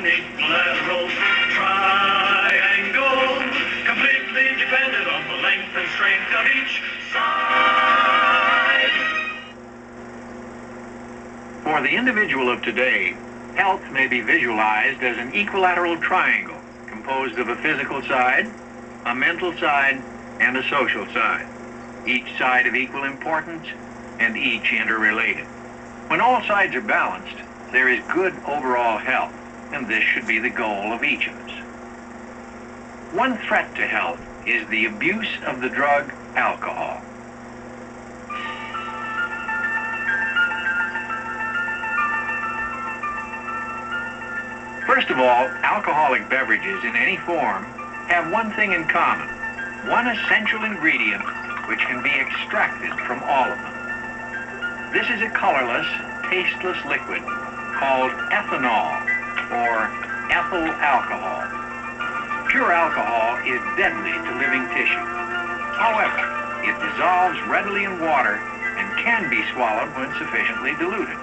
equilateral triangle, completely dependent on the length and strength of each side. For the individual of today, health may be visualized as an equilateral triangle composed of a physical side, a mental side, and a social side, each side of equal importance and each interrelated. When all sides are balanced, there is good overall health, and this should be the goal of each of us. One threat to health is the abuse of the drug alcohol. First of all, alcoholic beverages in any form have one thing in common, one essential ingredient which can be extracted from all of them. This is a colorless, tasteless liquid called ethanol, or ethyl alcohol. Pure alcohol is deadly to living tissue. However, it dissolves readily in water and can be swallowed when sufficiently diluted.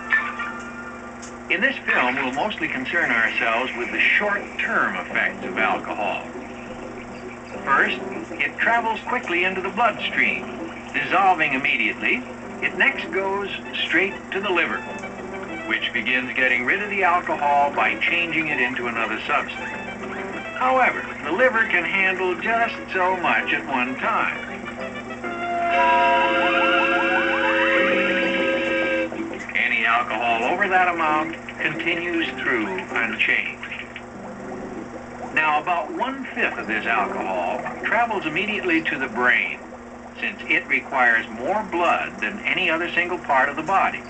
In this film, we'll mostly concern ourselves with the short-term effects of alcohol. First, it travels quickly into the bloodstream, dissolving immediately. It next goes straight to the liver, which begins getting rid of the alcohol by changing it into another substance. However, the liver can handle just so much at one time. Any alcohol over that amount continues through unchanged. Now, about 1/5 of this alcohol travels immediately to the brain, since it requires more blood than any other single part of the body.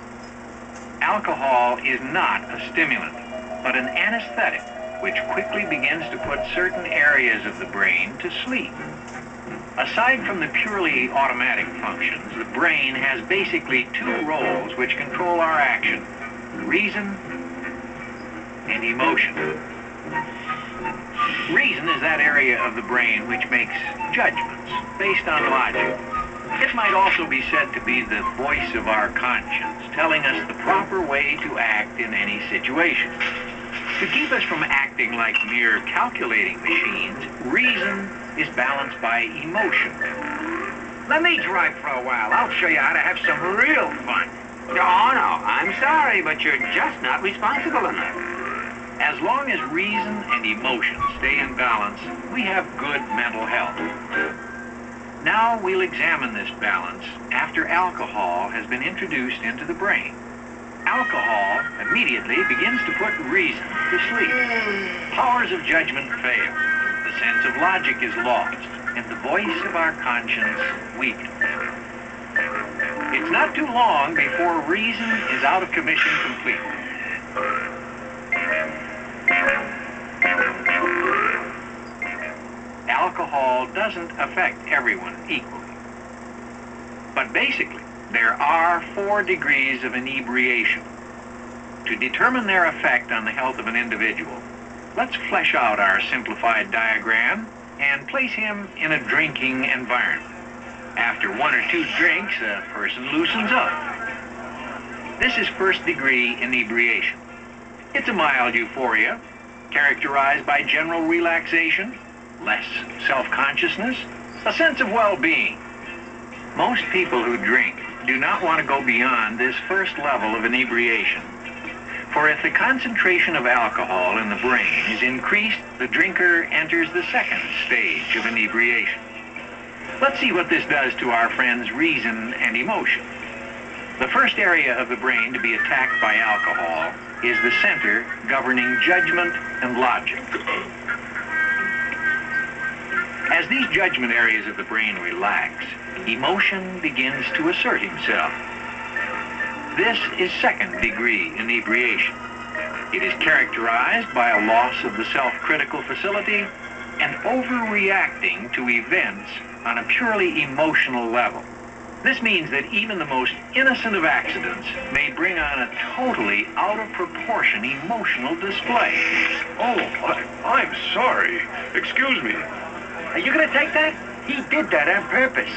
Alcohol is not a stimulant, but an anesthetic, which quickly begins to put certain areas of the brain to sleep. Aside from the purely automatic functions, the brain has basically two roles which control our action: reason and emotion. Reason is that area of the brain which makes judgments based on logic. It might also be said to be the voice of our conscience, telling us the proper way to act in any situation. To keep us from acting like mere calculating machines, reason is balanced by emotion. Let me drive for a while. I'll show you how to have some real fun. No, I'm sorry, but you're just not responsible enough. As long as reason and emotion stay in balance, we have good mental health. Now we'll examine this balance after alcohol has been introduced into the brain. Alcohol immediately begins to put reason to sleep. Powers of judgment fail. The sense of logic is lost, and the voice of our conscience weakens. It's not too long before reason is out of commission completely. Alcohol doesn't affect everyone equally. But basically, there are 4 degrees of inebriation. To determine their effect on the health of an individual, let's flesh out our simplified diagram and place him in a drinking environment. After 1 or 2 drinks, a person loosens up. This is first-degree inebriation. It's a mild euphoria, characterized by general relaxation, less self-consciousness, a sense of well-being. Most people who drink do not want to go beyond this first level of inebriation. For if the concentration of alcohol in the brain is increased, the drinker enters the second stage of inebriation. Let's see what this does to our friends' reason and emotion. The first area of the brain to be attacked by alcohol is the center governing judgment and logic. As these judgment areas of the brain relax, emotion begins to assert himself. This is second-degree inebriation. It is characterized by a loss of the self-critical facility and overreacting to events on a purely emotional level. This means that even the most innocent of accidents may bring on a totally out-of-proportion emotional display. Oh, I'm sorry. Excuse me. Are you going to take that? He did that on purpose.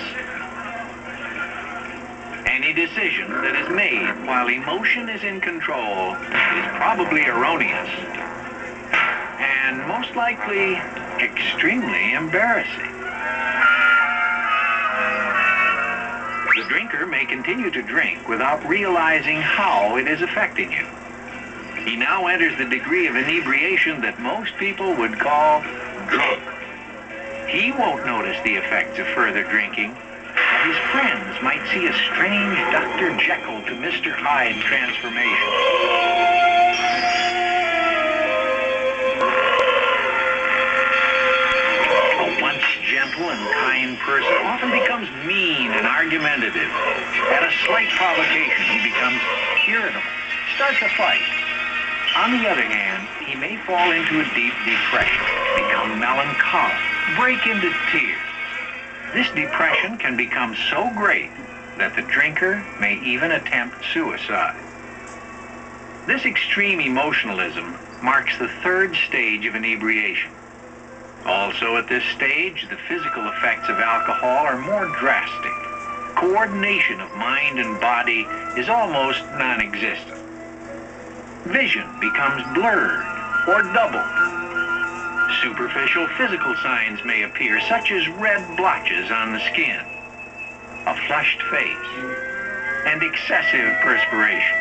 Any decision that is made while emotion is in control is probably erroneous. and most likely extremely embarrassing. The drinker may continue to drink without realizing how it is affecting him. He now enters the degree of inebriation that most people would call drunk. He won't notice the effects of further drinking, but his friends might see a strange Dr. Jekyll to Mr. Hyde transformation. A once gentle and kind person often becomes mean and argumentative. At a slight provocation, he becomes irritable, starts a fight. On the other hand, he may fall into a deep depression, become melancholic, break into tears. This depression can become so great that the drinker may even attempt suicide. This extreme emotionalism marks the third stage of inebriation. Also at this stage, the physical effects of alcohol are more drastic. Coordination of mind and body is almost non-existent. Vision becomes blurred or doubled. Superficial physical signs may appear, such as red blotches on the skin, a flushed face, and excessive perspiration.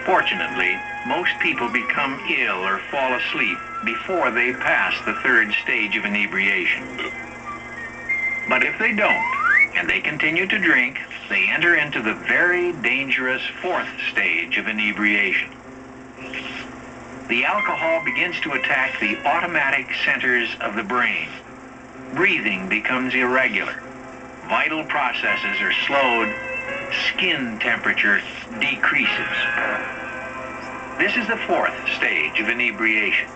Fortunately, most people become ill or fall asleep before they pass the third stage of inebriation. But if they don't, and they continue to drink, they enter into the very dangerous fourth stage of inebriation. The alcohol begins to attack the automatic centers of the brain. Breathing becomes irregular. Vital processes are slowed. Skin temperature decreases. This is the fourth stage of inebriation.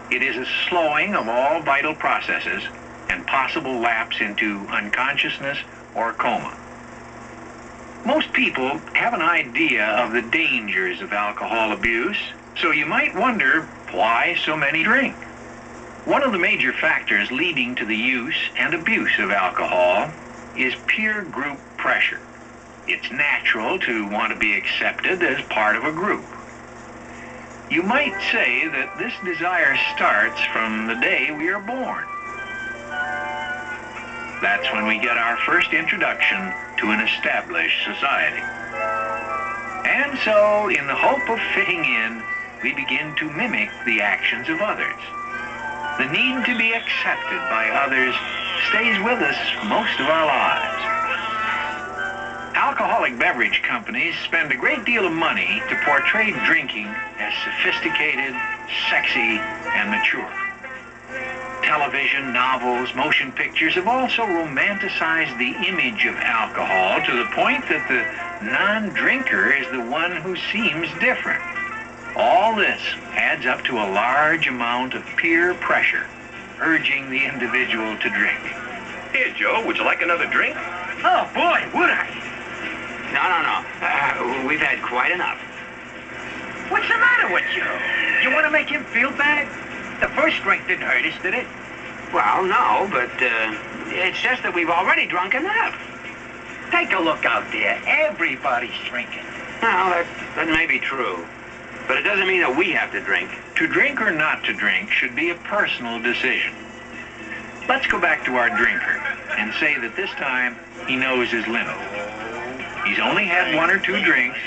It is a slowing of all vital processes and possible lapse into unconsciousness or coma. Most people have an idea of the dangers of alcohol abuse, so you might wonder why so many drink. One of the major factors leading to the use and abuse of alcohol is peer group pressure. It's natural to want to be accepted as part of a group. You might say that this desire starts from the day we are born. That's when we get our first introduction to an established society. And so, in the hope of fitting in, we begin to mimic the actions of others. The need to be accepted by others stays with us most of our lives. Alcoholic beverage companies spend a great deal of money to portray drinking as sophisticated, sexy, and mature. Television, novels, motion pictures have also romanticized the image of alcohol to the point that the non-drinker is the one who seems different. All this adds up to a large amount of peer pressure, urging the individual to drink. Here, Joe, would you like another drink? Oh, boy, would I? No. We've had quite enough. What's the matter with you? You want to make him feel bad? The first drink didn't hurt us, did it? Well, no, but it's just that we've already drunk enough. Take a look out there. Everybody's drinking. Well, that may be true. But it doesn't mean that we have to drink. To drink or not to drink should be a personal decision. Let's go back to our drinker and say that this time he knows his limit. He's only had one or two drinks,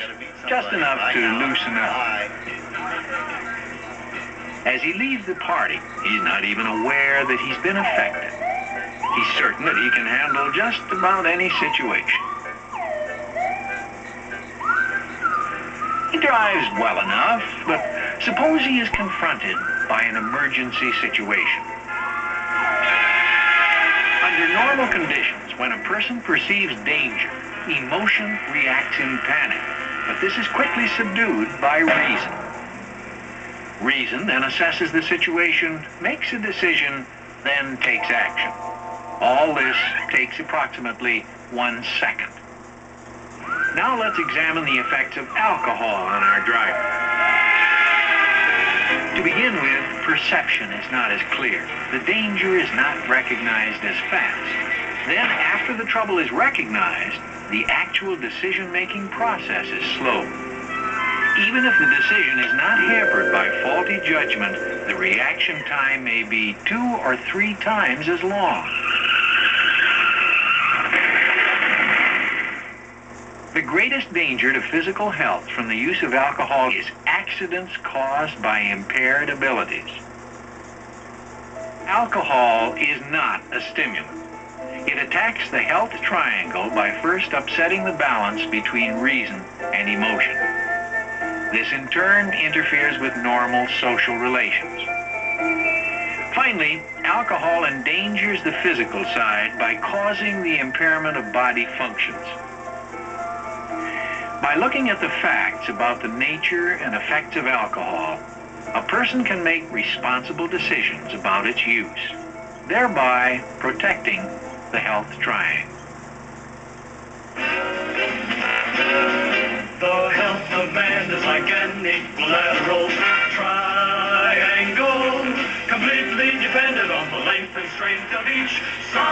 just enough to loosen up. As he leaves the party, he's not even aware that he's been affected. He's certain that he can handle just about any situation. He drives well enough, but suppose he is confronted by an emergency situation. Under normal conditions, when a person perceives danger, emotion reacts in panic, but this is quickly subdued by reason. Reason then assesses the situation, makes a decision, then takes action. All this takes approximately 1 second. Now let's examine the effects of alcohol on our driver. To begin with, perception is not as clear. The danger is not recognized as fast. Then, after the trouble is recognized, the actual decision-making process is slow. Even if the decision is not hampered by faulty judgment, the reaction time may be 2 or 3 times as long. The greatest danger to physical health from the use of alcohol is accidents caused by impaired abilities. Alcohol is not a stimulant. It attacks the health triangle by first upsetting the balance between reason and emotion. This in turn interferes with normal social relations. Finally, alcohol endangers the physical side by causing the impairment of body functions. By looking at the facts about the nature and effects of alcohol, a person can make responsible decisions about its use, thereby protecting the health triangle. The health of man is like an equilateral triangle, completely dependent on the length and strength of each side.